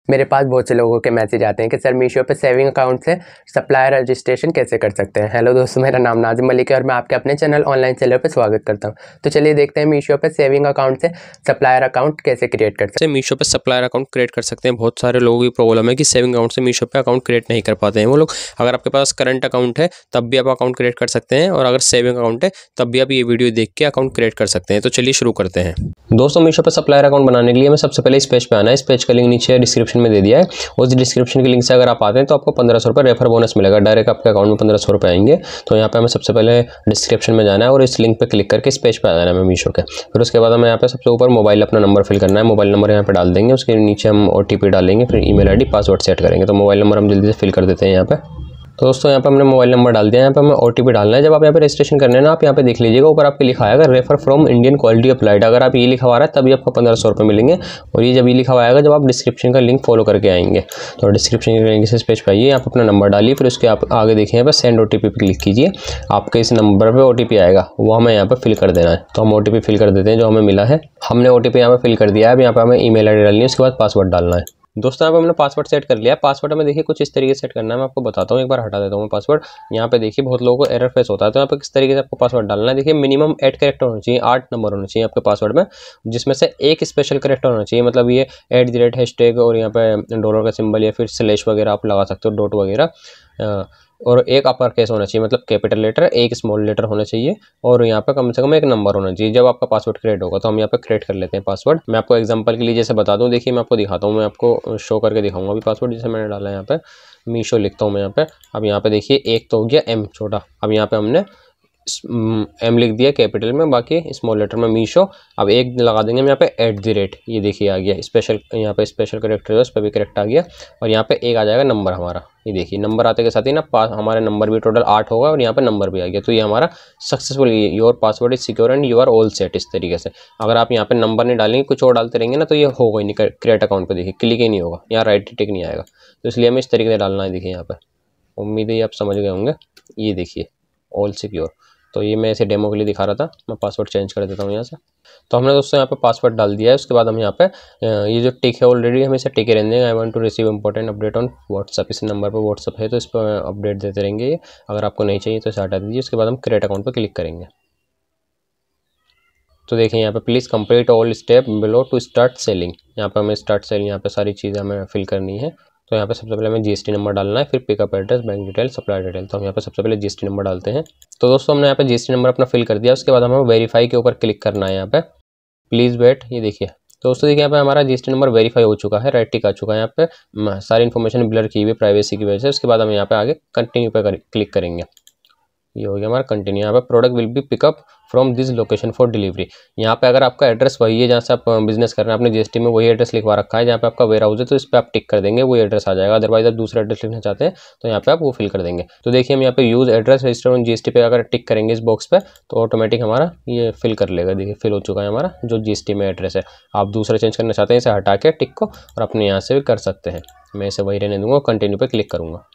मेरे पास बहुत से लोगों के मैसेज आते हैं कि सर मीशो पे सेविंग अकाउंट से सप्लायर रजिस्ट्रेशन कैसे कर सकते हैं। हेलो दोस्तों, मेरा नाम नाजिम मलिक है और मैं आपके अपने चैनल ऑनलाइन सेलर पे स्वागत करता हूं। तो चलिए देखते हैं मीशो पे सेविंग अकाउंट से सप्लायर अकाउंट कैसे क्रिएट कर सकते हैं। मीशो पे सप्लायर अकाउंट क्रिएट कर सकते हैं। बहुत सारे लोगों की प्रॉब्लम है कि सेविंग अकाउंट से मीशो पे अकाउंट क्रिएट नहीं कर पाते हैं वो लोग। अगर आपके पास करंट अकाउंट है तब भी आप अकाउंट क्रिएट कर सकते हैं, और अगर सेविंग अकाउंट है तब भी आप ये वीडियो देख के अकाउंट क्रिएट कर सकते हैं। तो चलिए शुरू करते हैं। दोस्तों, मीशो पे सप्लायर अकाउंट बनाने के लिए हमें सबसे पहले इस पेज पे आना है। इस पेज का लिंक नीचे डिस्क्रिप्शन में दे दिया है। उस डिस्क्रिप्शन के लिंक से अगर आप आते हैं तो आपको 1500 रुपये रेफर बोनस मिलेगा। डायरेक्ट आपके अकाउंट में 1500 रुपये आएंगे। तो यहाँ पे हमें सबसे पहले डिस्क्रिप्शन में जाना है और इस लिंक पे क्लिक करके इस पेज पे आ जाना है हमें मीशो के। फिर उसके बाद हमें यहाँ पे सबसे ऊपर मोबाइल अपना नंबर फिल करना है। मोबाइल नंबर यहाँ पे डाल देंगे, उसके नीचे हम OTP डालेंगे, फिर ईमेल ID पासवर्ड सेट करेंगे। तो मोबाइल नंबर हम जल्दी से फिल कर देते हैं यहाँ पे। तो दोस्तों यहाँ पे हमने मोबाइल नंबर डाल दिया है। यहाँ पे हमें OTP डालना है। जब आप यहाँ पे रजिस्ट्रेशन करने हैं ना, आप यहाँ पे देख लीजिएगा ऊपर आपके लिखा आएगा refer from Indian quality applied. अगर आप ये लिखा हुआ है तभी आपको 1500 रुपये मिलेंगे। और ये जब ये लिखा हुआ आएगा जब आप डिस्क्रिप्शन का लिंक फॉलो करके आएंगे। तो डिस्क्रिप्शन के लिंक से इस पेज पर आइए, आप अपना नंबर डालिए, फिर उसके आप आगे देखिए यहाँ पे सेंड OTP पे क्लिक कीजिए। आपके इस नंबर पर OTP आएगा, वो हमें यहाँ पे फिल कर देना है। तो हम OTP फिल कर देते हैं जो हमें मिला है। हमने OTP यहाँ पे फिल कर दिया है। अब यहाँ पे हमें ईमेल ID डालनी है, उसके बाद पासवर्ड डालना है। दोस्तों यहाँ पे हमने पासवर्ड सेट कर लिया है। पासवर्ड हमें देखिए कुछ इस तरीके से सेट करना है। मैं आपको बताता हूँ, एक बार हटा देता हूँ मैं पासवर्ड। यहाँ पे देखिए बहुत लोगों को एरर फेस होता है। तो यहाँ पे किस तरीके से आपको पासवर्ड डालना है, देखिए मिनिमम 8 कैरेक्टर होना चाहिए, 8 नंबर होने चाहिए आपके पासवर्ड में, जिसमें से एक स्पेशल कैरेक्टर होना चाहिए। मतलब ये @ और यहाँ पे डॉलर का सिंबल या फिर स्लैश वगैरह आप लगा सकते हो, डॉट वगैरह। और एक अपर केस होना चाहिए, मतलब कैपिटल लेटर, एक स्मॉल लेटर होना चाहिए, और यहाँ पे कम से कम एक नंबर होना चाहिए जब आपका पासवर्ड क्रिएट होगा। तो हम यहाँ पे क्रिएट कर लेते हैं पासवर्ड। मैं आपको एग्जांपल के लिए जैसे बता दूं, देखिए मैं आपको दिखाता हूँ, मैं आपको शो करके दिखाऊंगा अभी पासवर्ड जैसे मैंने डाला है। यहाँ पे मीशो लिखता हूँ मैं यहाँ पे। अब यहाँ पे देखिए एक तो हो गया M छोटा। अब यहाँ पे हमने M लिख दिया कैपिटल में, बाकी स्मॉल लेटर में मीशो। अब एक लगा देंगे हम यहाँ पे @ ये देखिए आ गया स्पेशल, यहाँ पे स्पेशल करेक्टर है उस पर भी करेक्ट आ गया। और यहाँ पे एक आ जाएगा नंबर हमारा। ये देखिए नंबर आते के साथ ही ना हमारे नंबर भी टोटल 8 होगा और यहाँ पे नंबर भी आ गया। तो ये हमारा successful, your password is secure and you are all set. इस तरीके से अगर आप यहाँ पे नंबर नहीं डालेंगे, कुछ और डालते रहेंगे ना, तो ये होगा ही नहीं क्रिएट अकाउंट पे। देखिए क्लिक ही नहीं होगा, यहाँ राइट टिक नहीं आएगा। तो इसलिए हमें इस तरीके से डालना है। देखिए यहाँ पे, उम्मीद है आप समझ गए होंगे। ये देखिए ऑल सिक्योर। तो ये मैं ऐसे डेमो के लिए दिखा रहा था। मैं पासवर्ड चेंज कर देता हूँ यहाँ से। तो हमने दोस्तों यहाँ पे पासवर्ड डाल दिया है। उसके बाद हम यहाँ पे ये जो टिक है ऑलरेडी हमें इसे टिके रहने देंगे। I want to receive important update on WhatsApp. इस नंबर पर व्हाट्सअप है तो इस पर अपडेट देते रहेंगे ये। अगर आपको नहीं चाहिए तो इसे हटा दीजिए। उसके बाद हम क्रिएट अकाउंट पर क्लिक करेंगे। तो देखिए यहाँ पे please complete all step below to start selling. यहाँ पे हमें स्टार्ट सेलिंग, यहाँ पे सारी चीज़ें हमें फिल करनी है। तो यहाँ पे सबसे पहले हमें GST नंबर डालना है, फिर pickup address, bank detail, supplier detail. तो हम यहाँ पे सबसे पहले GST नंबर डालते हैं। तो दोस्तों हमने यहाँ पे GST नंबर अपना फिल कर दिया। उसके बाद हमें वेरीफाई के ऊपर क्लिक करना है। यहाँ पे प्लीज़ वेट, ये देखिए। तो दोस्तों देखिए यहाँ पे हमारा GST नंबर वेरीफाई हो चुका है, रेड टिक आ चुका है। यहाँ पे सारी इन्फॉर्मेशन ब्लर की हुई है प्राइवेसी की वजह से। उसके बाद हम यहाँ पे आगे कंटिन्यू पे क्लिक करेंगे। ये हो गया हमारा कंटिन्यू। यहाँ पे product will be pickup from this location for delivery. यहाँ पे अगर आपका एड्रेस वही है जहाँ से आप बिजनेस कर रहे हैं, आपने GST में वही एड्रेस लिखवा रखा है जहाँ पे आपका वेयर हाउस है, तो इस पर आप टिक कर देंगे, वही एड्रेस आ जाएगा। अदरवाइज आप दूसरा एड्रेस लिखना चाहते हैं तो यहाँ पे आप वो फिल कर देंगे। तो देखिए हम यहाँ पे use address register on GST पे अगर टिक करेंगे इस बॉक्स पे तो ऑटोमेटिक हमारा ये फिल कर लेगा। देखिए फिल हो चुका है हमारा जो GST में एड्रेस है। आप दूसरा चेंज करना चाहते हैं इसे हटा के टिक को, और अपने यहाँ से भी कर सकते हैं। मैं इसे वही रहने दूंगा, कंटिन्यू पे क्लिक करूँगा।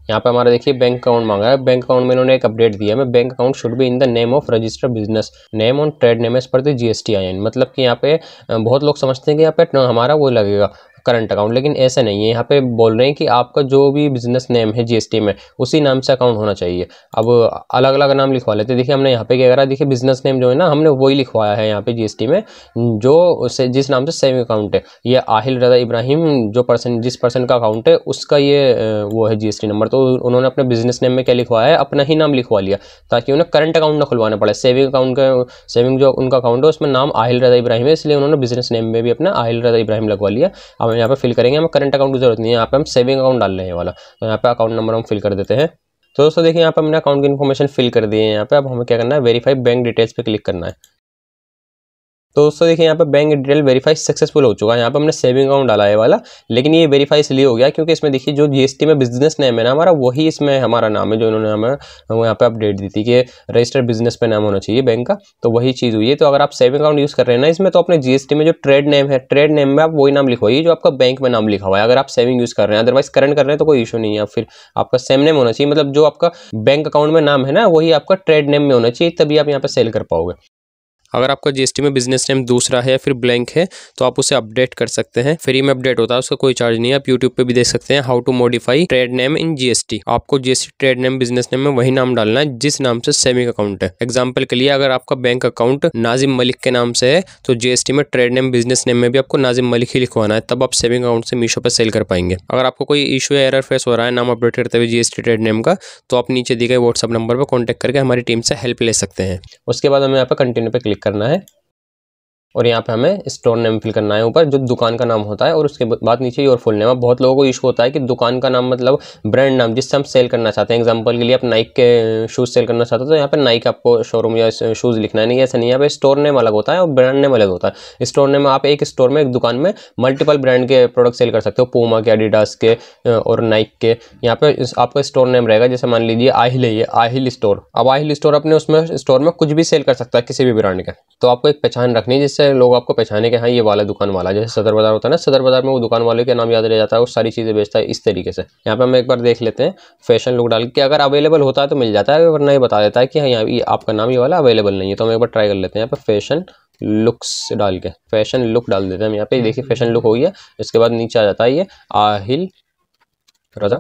यहाँ पे हमारा देखिए बैंक अकाउंट मांगा है। बैंक अकाउंट में इन्होंने एक अपडेट दिया है, मैं bank account should be in the name of registered business name on trade name as per the GSTIN। मतलब कि यहाँ पे बहुत लोग समझते हैं कि यहाँ पे हमारा वो लगेगा करंट अकाउंट, लेकिन ऐसा नहीं है। यहाँ पे बोल रहे हैं कि आपका जो भी बिजनेस नेम है GST में उसी नाम से अकाउंट होना चाहिए। अब अलग अलग नाम लिखवा लेते हैं। देखिए हमने यहाँ पे क्या करा, देखिए बिजनेस नेम जो है ना हमने वही लिखवाया है यहाँ पे GST में, जो जिस नाम से सेविंग अकाउंट है। ये आहिल रजा इब्राहिम जो जिस पर्सन का अकाउंट है उसका ये वो है GST नंबर। तो उन्होंने अपने बिजनेस नेम में क्या लिखवाया है, अपना ही नाम लिखवा लिया ताकि उन्हें करंट अकाउंट ना खुलवाना पड़े। सेविंग अकाउंट का, सेविंग जो उनका अकाउंट है उसमें नाम आहिल रजा इब्राहिम है, इसलिए उन्होंने बिजनेस नेम में भी अपना आहिल रजा इब्राहिम लगवा लिया। अब यहाँ पे फिल करेंगे, हमें करंट अकाउंट की जरूरत नहीं है, यहाँ पे हम सेविंग अकाउंट डाल रहे हैं वाला। तो यहाँ पे अकाउंट नंबर हम फिल कर देते हैं। तो दोस्तों देखिए यहाँ पे हमने अकाउंट की इन्फॉर्मेशन फिल कर दी है। यहाँ पे अब हमें क्या करना है, वेरीफाई बैंक डिटेल्स पे क्लिक करना है। तो दोस्तों देखिए यहाँ पे बैंक डिटेल वेरीफाई सक्सेसफुल हो चुका है। यहाँ पे हमने सेविंग अकाउंट डाला है वाला, लेकिन ये वेरीफाई इसलिए हो गया क्योंकि इसमें देखिए जो GST में बिजनेस नेम है ना हमारा, वही इसमें हमारा नाम है जो इन्होंने हमें यहाँ पे अपडेट दी थी कि रजिस्टर्ड बिजनेस पे नाम होना चाहिए बैंक का। तो वही चीज़ हुई है। तो अगर आप सेविंग अकाउंट यूज़ कर रहे हैं ना इसमें, तो अपने GST में जो ट्रेड नेम है, ट्रेड नेम में आप वही नाम लिखवाइए जो आपका बैंक में नाम लिखा हुआ है, अगर आप सेविंग यूज़ कर रहे हैं। अदरवाइज करंट कर रहे हैं तो कोई इशू नहीं है, फिर आपका सेम नेम होना चाहिए। मतलब जो आपका बैंक अकाउंट में नाम है ना वही आपका ट्रेड नेम में होना चाहिए, तभी आप यहाँ पे सेल कर पाओगे। अगर आपका जीएसटी में बिजनेस नेम दूसरा है या फिर ब्लैंक है तो आप उसे अपडेट कर सकते हैं, फ्री में अपडेट होता है, उसका कोई चार्ज नहीं है। आप यूट्यूब पे भी देख सकते हैं how to modify trade name in GST. आपको GST trade name business name में वही नाम डालना है जिस नाम से सेविंग अकाउंट है। एग्जाम्पल के लिए अगर आपका बैंक अकाउंट नाजिम मलिक के नाम से है तो जीएसटी में ट्रेड नेम बिजनेस नेम में भी आपको नाजिम मलिक ही लिखवाना है, तब आप सेविंग अकाउंट से मीशो पर सेल कर पाएंगे। अगर आपको कोई इशू या एरर फेस हो रहा है नाम अपडेट करते हुए जीएसटी ट्रेड नेम का, तो आप नीचे दिए गए व्हाट्सएप नंबर पर कॉन्टैक्ट करके हमारी टीम से हेल्प ले सकते हैं। उसके बाद हमें यहाँ पर कंटिन्यू पे क्लिक करना है और यहाँ पे हमें स्टोर नेम फिल करना है ऊपर जो दुकान का नाम होता है, और उसके बाद नीचे योर फुल नेम। अब बहुत लोगों को इशू होता है कि दुकान का नाम मतलब ब्रांड नाम जिससे हम सेल करना चाहते हैं। एग्जांपल के लिए आप नाइक के शूज़ सेल करना चाहते हो तो यहाँ पे नाइक आपको शोरूम या शूज़ लिखना है। नहीं, ऐसा नहीं है, यहाँ पे स्टोर नेम अलग होता है और ब्रांड नेम अलग होता है। स्टोर नेम आप एक स्टोर में, एक दुकान में मल्टीपल ब्रांड के प्रोडक्ट सेल कर सकते हो, पूमा के, एडिडास के और नाइक के। यहाँ पे आपका स्टोर नेम रहेगा, जैसे मान लीजिए आहिल है, ये आहिल स्टोर। अब आहिल स्टोर अपने उसमें स्टोर में कुछ भी सेल कर सकता है किसी भी ब्रांड का, तो आपको एक पहचान रखनी है जिससे लोग आपको पहचाने कि हाँ ये वाला दुकान वाला। जैसे सदर बाजार होता है ना, सदर बाजार में वो दुकान वाले का नाम याद रह जाता है, वो सारी चीज़ें बेचता है। इस तरीके से यहाँ पे हम एक बार देख लेते हैं फैशन लुक डाल के, अगर अवेलेबल होता है तो मिल जाता है, वरना ये बता देता है कि हाँ यहाँ आपका नाम ये वाला अवेलेबल नहीं है। तो हम एक बार ट्राई कर लेते हैं यहाँ पे फैशन लुक्स डाल के, फैशन लुक डाल देते हैं हम यहाँ पे। देखिए फैशन लुक हो गया। इसके बाद नीचे आ जाता है ये आहिल रजा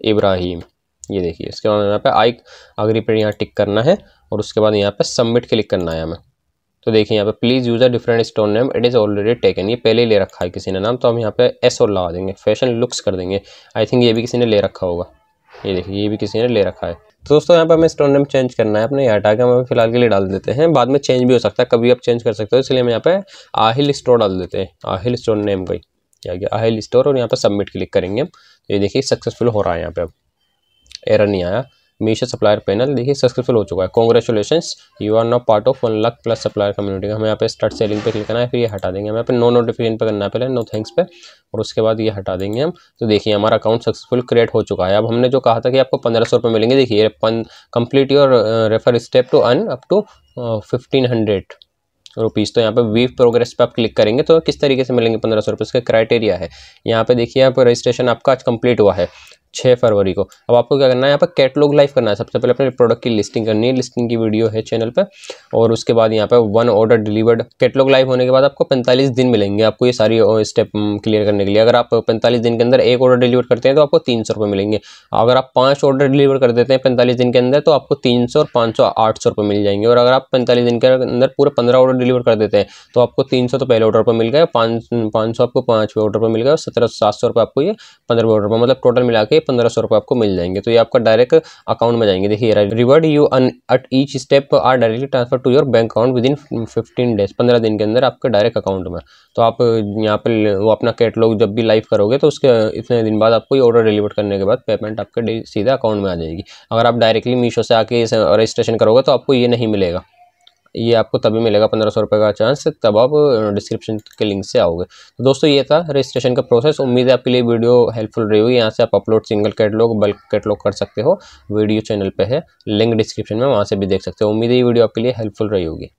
इब्राहिम, ये देखिए। इसके बाद यहाँ पे आई अग्री पर यहाँ टिक करना है और उसके बाद यहाँ पे सबमिट क्लिक करना है हमें। तो देखिए यहाँ पे please use a different store name, it is already taken, ये पहले ही ले रखा है किसी ने नाम, तो हम यहाँ पे एस और लगा देंगे, फैशन लुक्स कर देंगे। आई थिंक ये भी किसी ने ले रखा होगा, ये देखिए ये भी किसी ने ले रखा है। तो दोस्तों यहाँ पे हमें स्टोर नेम चेंज करना है अपने, ये हटा के हम फिलहाल के लिए डाल देते हैं, बाद में चेंज भी हो सकता है, कभी आप चेंज कर सकते हो, इसलिए हम यहाँ पे आहिल स्टोर डाल देते हैं, आहिल स्टोर नेम का ही आ गया आहिल स्टोर, और यहाँ पे सबमिट क्लिक करेंगे हम। ये देखिए सक्सेसफुल हो रहा है, यहाँ पे अब एरर नहीं आया। मीशो सप्लायर पैनल देखिए सक्सेसफुल हो चुका है, congratulations you are now part of 1 lakh plus supplier community. हमें यहाँ पे स्टार्ट सेलिंग पे क्लिक करना है, फिर ये हटा देंगे। हमें यहाँ पे नो नोटिफिकेशन पे करना है पहले, नो थैंक्स पे, और उसके बाद ये हटा देंगे हम। तो देखिए हमारा अकाउंट सक्सेसफुल क्रिएट हो चुका है। अब हमने जो कहा था कि आपको 1500 रुपये मिलेंगे, देखिए complete your refer step to earn up to 1500 rupees. तो यहाँ पे वीव प्रोग्रेस पे आप क्लिक करेंगे तो किस तरीके से मिलेंगे 1500 रुपये, इसका क्राइटेरिया है। यहाँ पे देखिए यहाँ पर रजिस्ट्रेशन आपका आज कंप्लीट हुआ है 6 फरवरी को। अब आपको क्या करना है, यहाँ पर कैटलॉग लाइव करना है। सबसे पहले अपने प्रोडक्ट की लिस्टिंग करनी है, लिस्टिंग की वीडियो है चैनल पे, और उसके बाद यहाँ पे 1 ऑर्डर डिलीवर्ड। कैटलॉग लाइव होने के बाद आपको 45 दिन मिलेंगे आपको ये सारी स्टेप क्लियर करने के लिए। अगर आप 45 दिन के अंदर एक ऑर्डर डिलीवर करते हैं तो आपको 300 रुपये मिलेंगे। अगर आप 5 ऑर्डर डिलीवर कर देते हैं 45 दिन के अंदर तो आपको 300 और 500 800 रुपये मिल जाएंगे। और अगर आप 45 दिन के अंदर पूरे 15 ऑर्डर डिलीवर कर देते हैं तो आपको 300 तो पहले ऑर्डर पर मिल गए, 500 आपको 5वें ऑर्डर पर मिल गया, 700 रुपये आपको ये 15वें ऑर्डर पर, मतलब टोटल मिला के 1500 रुपये आपको मिल जाएंगे। तो ये आपका डायरेक्ट अकाउंट में जाएंगे। देखिए reward you earn at each step are directly transfer to your bank account within 15 days, 15 दिन के अंदर आपके डायरेक्ट अकाउंट में। तो आप यहाँ पे वो अपना कैटलॉग जब भी लाइव करोगे तो उसके इतने दिन बाद आपको ये ऑर्डर डिलीवर करने के बाद पेमेंट आपके सीधा अकाउंट में आ जाएगी। अगर आप डायरेक्टली मीशो से आके रजिस्ट्रेशन करोगे तो आपको ये नहीं मिलेगा, ये आपको तभी मिलेगा 1500 रुपये का चांस, तब आप डिस्क्रिप्शन के लिंक से आओगे। तो दोस्तों ये था रजिस्ट्रेशन का प्रोसेस। उम्मीद है आपके लिए वीडियो हेल्पफुल रही होगी। यहाँ से आप upload single catalogue, bulk catalogue कर सकते हो, वीडियो चैनल पे है, लिंक डिस्क्रिप्शन में, वहाँ से भी देख सकते हो। उम्मीद है ये वीडियो आपके लिए हेल्पफुल रही होगी।